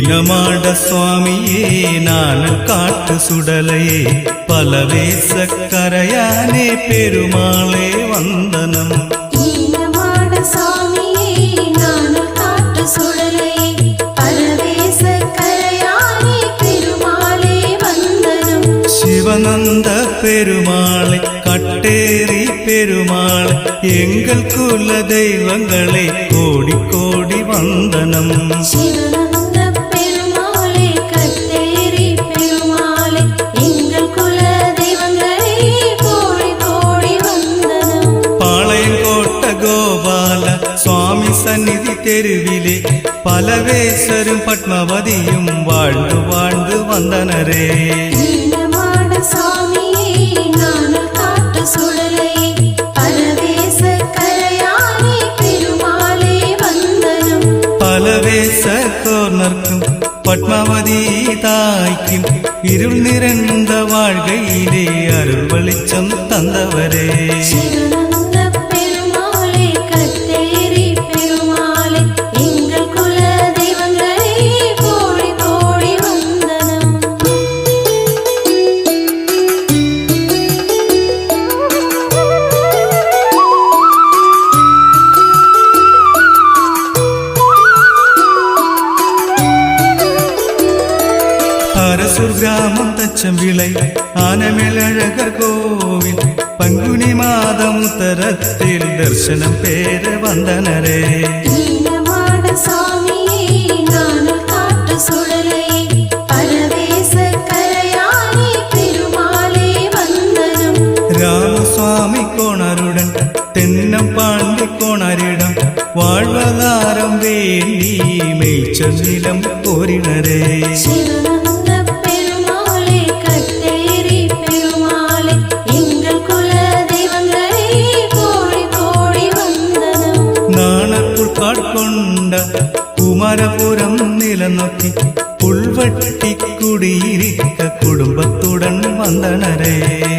நீலமாட சுவாமியே நானல் காட்டு சுடலையே பலவேச கரையானே பெருமாளே வந்தனம். நீலமாட சுவாமியே நானல் காட்டு சுடலையே பலவேச கரையானே பெருமாளே வந்தனம். சிவனந்த பெருமாளை கட்டேரி பெருமாளை எங்கள் குல தெய்வங்களே கோடி கோடி வந்தனம். சிவனந்த பெருமாளே கட்டேரி பெருமாளே எங்கள் குல தெய்வங்களே கோடி கோடி வந்தனம். பாளையங்கோட்ட கோபால சுவாமி சந்நிதி தெருவிலே பலவேசரும் பத்மவதியும் வாழ்ந்து வாழ்ந்து வந்தனரே. நீலமாட சுவாமியே நானல் காட்டு சுடலையே பலவேச கரையானே பெருமாளே வந்தனம். பலவேச கோர்னர்க்கும் பத்மாவதி தாய்க்கும் இருள் நிறைந்த வாழ்க்கையிலே அருள் வெளிச்சம் தந்தவரே. சிவனந்த பெருமாளே கட்டேரி பெருமாளே எங்கள் குல தெய்வங்களே கோடி கோடி வந்தனம். அரசூர் கிராமம் தச்சம்பிளை ஆனமேலழகர் கோவில் பங்குனி மாதம் உத்தரத்தில் தரிசனம் பேர வந்தனரே. நீலமாட சுவாமியே நானல் காட்டு சுடலையே பலவேச கரையானே பெருமாளே வந்தனம். ராமசுவாமி கோணருடன் தென்னம் பாண்டி கோணரிடம் வாழ்வதாரம் வேண்டி மேய்ச்சல் நிலம் கோரினரே. சிவனந்த பெருமாளே கட்டேரி பெருமாளே எங்கள் குல தெய்வங்களே கோடி கோடி வந்தனம். நாணப்புள் காட்கொண்ட குமரபுரம் நிலநோக்கி புல்வட்டி குடியிருக்க குடும்பத்துடன் வந்தனரே.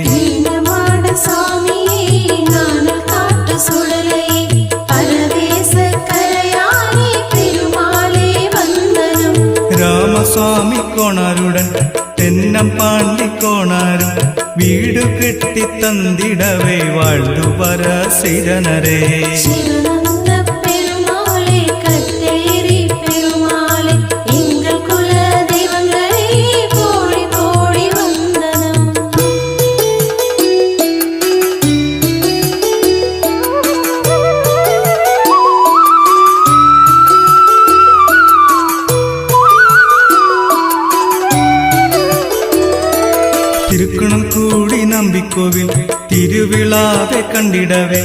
நீலமாட சுவாமியே நானல் காட்டு சுடலையே பலவேச கரையானே பெருமாளே வந்தனம். ராமசுவாமி கோணருடன் தென்னம் பாண்டி கோணரும் வீடு கெட்டி தந்திடவே வாழ்ந்து வர செய்தனரே. சிவனந்த பெருமாளே கட்டேரி பெருமாளே எங்கள் குல தெய்வங்களே கோடி கோடி வந்தனம். திருக்குணம் கூடி நம்பிக்கோவில் திருவிழாவை கண்டிடவே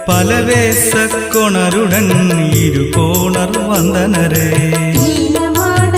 பலவேச கோணருடன் இரு கோணர் வந்தனரே. நீலமாட